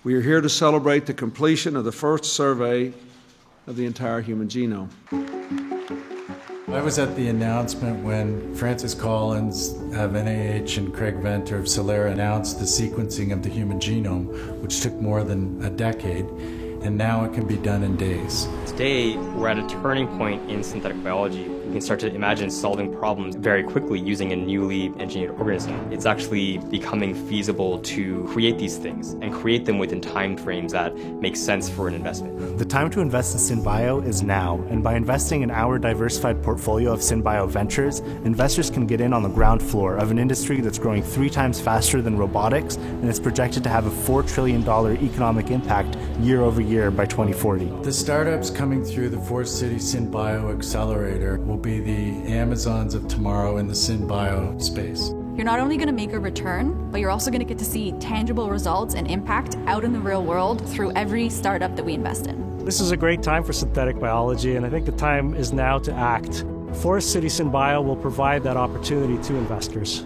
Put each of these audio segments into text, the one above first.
We are here to celebrate the completion of the first survey of the entire human genome. I was at the announcement when Francis Collins of NIH and Craig Venter of Celera announced the sequencing of the human genome, which took more than a decade, and now it can be done in days. Today, we're at a turning point in synthetic biology. We can start to imagine solving problems very quickly using a newly engineered organism. It's actually becoming feasible to create these things and create them within time frames that make sense for an investment. The time to invest in SynBio is now, and by investing in our diversified portfolio of SynBio ventures, investors can get in on the ground floor of an industry that's growing 3 times faster than robotics, and is projected to have a $4 trillion economic impact year over year by 2040. The startups coming through the Forest City SynBio Accelerator will be the Amazons of tomorrow in the SynBio space. You're not only going to make a return, but you're also going to get to see tangible results and impact out in the real world through every startup that we invest in. This is a great time for synthetic biology, and I think the time is now to act. Forest City SynBio will provide that opportunity to investors.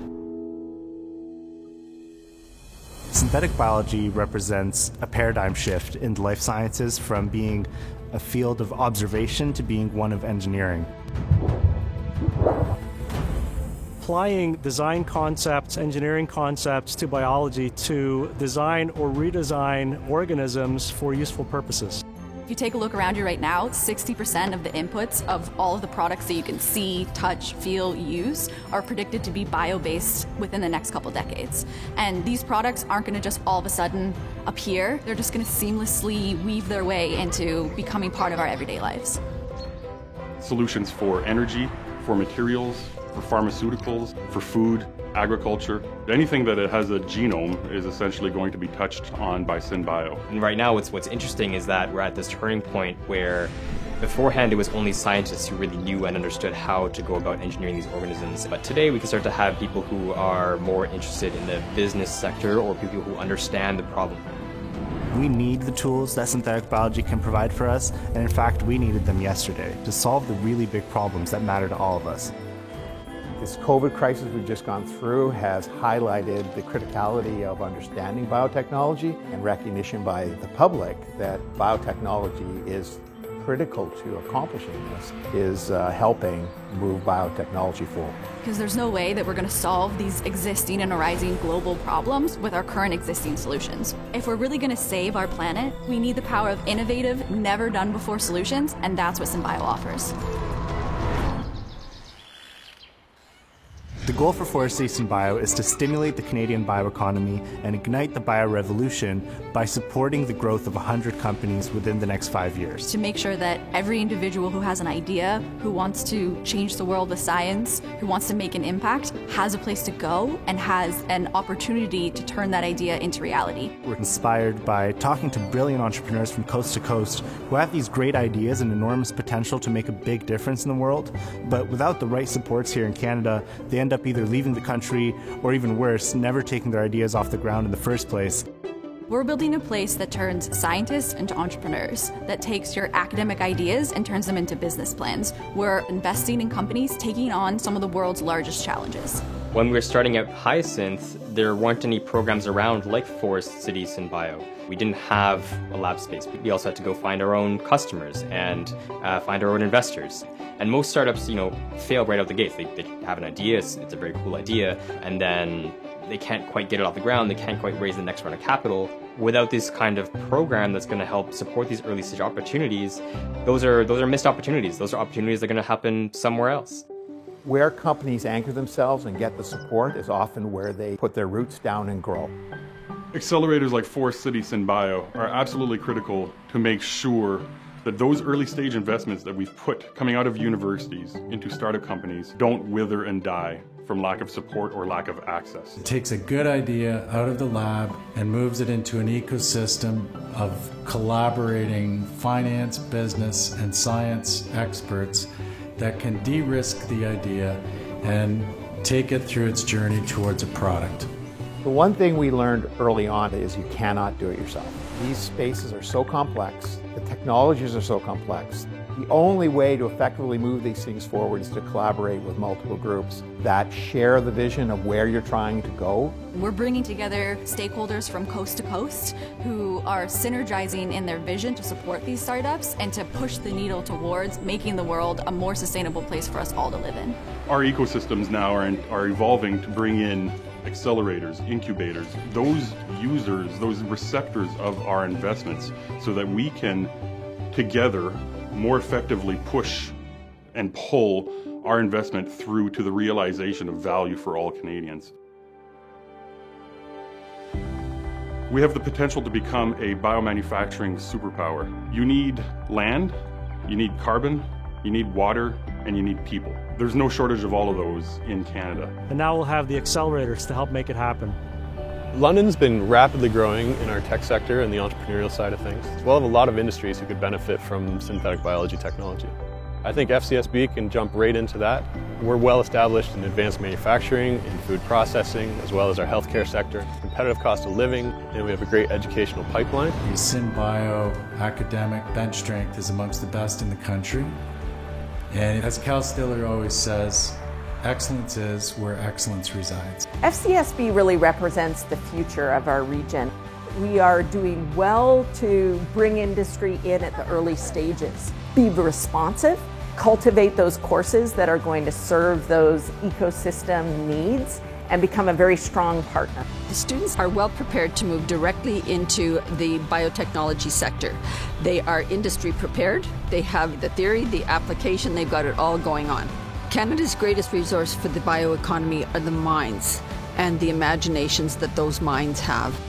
Synthetic biology represents a paradigm shift in life sciences from being a field of observation to being one of engineering. Applying design concepts, engineering concepts to biology to design or redesign organisms for useful purposes. If you take a look around you right now, 60% of the inputs of all of the products that you can see, touch, feel, use are predicted to be bio-based within the next couple decades. And these products aren't going to just all of a sudden appear. They're just going to seamlessly weave their way into becoming part of our everyday lives. Solutions for energy, for materials, for pharmaceuticals, for food, agriculture. Anything that it has a genome is essentially going to be touched on by SynBio. And right now, what's interesting is that we're at this turning point where beforehand it was only scientists who really knew and understood how to go about engineering these organisms. But today we can start to have people who are more interested in the business sector or people who understand the problem. We need the tools that synthetic biology can provide for us, and in fact we needed them yesterday to solve the really big problems that matter to all of us. This COVID crisis we've just gone through has highlighted the criticality of understanding biotechnology and recognition by the public that biotechnology is critical to accomplishing this, is helping move biotechnology forward. Because there's no way that we're going to solve these existing and arising global problems with our current existing solutions. If we're really going to save our planet, we need the power of innovative, never done before solutions, and that's what SynBio offers. The goal for Forest City SynBio is to stimulate the Canadian bioeconomy and ignite the biorevolution by supporting the growth of 100 companies within the next 5 years. To make sure that every individual who has an idea, who wants to change the world with science, who wants to make an impact, has a place to go and has an opportunity to turn that idea into reality. We're inspired by talking to brilliant entrepreneurs from coast to coast who have these great ideas and enormous potential to make a big difference in the world, but without the right supports here in Canada, they end up either leaving the country or, even worse, never taking their ideas off the ground in the first place. We're building a place that turns scientists into entrepreneurs, that takes your academic ideas and turns them into business plans. We're investing in companies taking on some of the world's largest challenges. When we were starting at Hyacinth, there weren't any programs around like Forest City SynBio. We didn't have a lab space. We also had to go find our own customers and find our own investors. And most startups, fail right out the gates. They have an idea, it's a very cool idea, and then they can't quite get it off the ground, they can't quite raise the next round of capital. Without this kind of program that's going to help support these early stage opportunities, those are missed opportunities. Those are opportunities that are going to happen somewhere else. Where companies anchor themselves and get the support is often where they put their roots down and grow. Accelerators like Forest City SynBio are absolutely critical to make sure that those early stage investments that we've put coming out of universities into startup companies don't wither and die from lack of support or lack of access. It takes a good idea out of the lab and moves it into an ecosystem of collaborating finance, business, and science experts that can de-risk the idea and take it through its journey towards a product. The one thing we learned early on is you cannot do it yourself. These spaces are so complex, the technologies are so complex, The only way to effectively move these things forward is to collaborate with multiple groups that share the vision of where you're trying to go. We're bringing together stakeholders from coast to coast who are synergizing in their vision to support these startups and to push the needle towards making the world a more sustainable place for us all to live in. Our ecosystems now are evolving to bring in accelerators, incubators, those users, those receptors of our investments, so that we can together more effectively push and pull our investment through to the realization of value for all Canadians. We have the potential to become a biomanufacturing superpower. You need land, you need carbon, you need water, and you need people. There's no shortage of all of those in Canada. And now we'll have the accelerators to help make it happen. London's been rapidly growing in our tech sector and the entrepreneurial side of things, as well as a lot of industries who could benefit from synthetic biology technology. I think FCSB can jump right into that. We're well established in advanced manufacturing, in food processing, as well as our healthcare sector, competitive cost of living, and we have a great educational pipeline. The SynBio academic bench strength is amongst the best in the country. And as Cal Stiller always says, excellence is where excellence resides. FCSB really represents the future of our region. We are doing well to bring industry in at the early stages. Be responsive, cultivate those courses that are going to serve those ecosystem needs, and become a very strong partner. The students are well prepared to move directly into the biotechnology sector. They are industry prepared, they have the theory, the application, they've got it all going on. Canada's greatest resource for the bioeconomy are the minds and the imaginations that those minds have.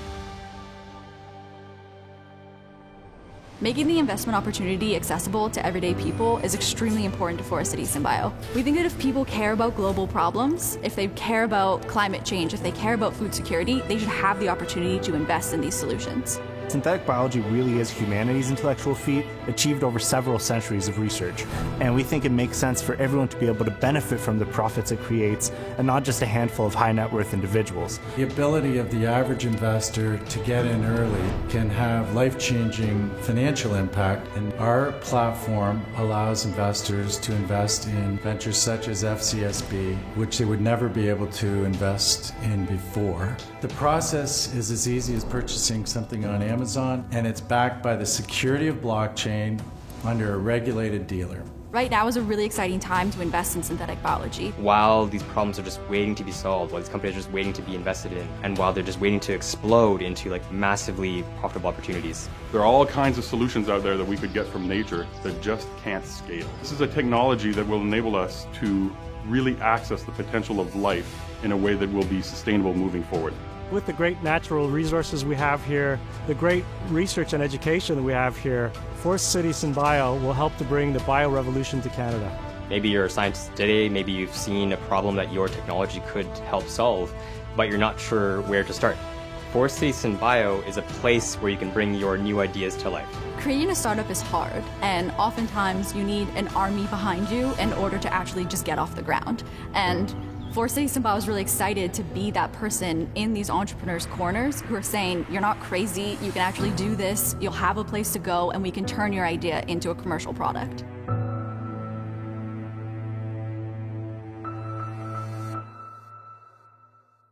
Making the investment opportunity accessible to everyday people is extremely important to Forest City SynBio. We think that if people care about global problems, if they care about climate change, if they care about food security, they should have the opportunity to invest in these solutions. Synthetic biology really is humanity's intellectual feat, achieved over several centuries of research. And we think it makes sense for everyone to be able to benefit from the profits it creates, and not just a handful of high net worth individuals. The ability of the average investor to get in early can have life-changing financial impact, and our platform allows investors to invest in ventures such as FCSB, which they would never be able to invest in before. The process is as easy as purchasing something on Amazon, and it's backed by the security of blockchain under a regulated dealer. Right now is a really exciting time to invest in synthetic biology. While these problems are just waiting to be solved, while these companies are just waiting to be invested in, and while they're just waiting to explode into like massively profitable opportunities. There are all kinds of solutions out there that we could get from nature that just can't scale. This is a technology that will enable us to really access the potential of life in a way that will be sustainable moving forward. With the great natural resources we have here, the great research and education that we have here, Forest City SynBio will help to bring the bio-revolution to Canada. Maybe you're a scientist today, maybe you've seen a problem that your technology could help solve, but you're not sure where to start. Forest City SynBio is a place where you can bring your new ideas to life. Creating a startup is hard, and oftentimes you need an army behind you in order to actually just get off the ground. And Forest City SynBio is really excited to be that person in these entrepreneurs' corners who are saying, you're not crazy, you can actually do this, you'll have a place to go, and we can turn your idea into a commercial product.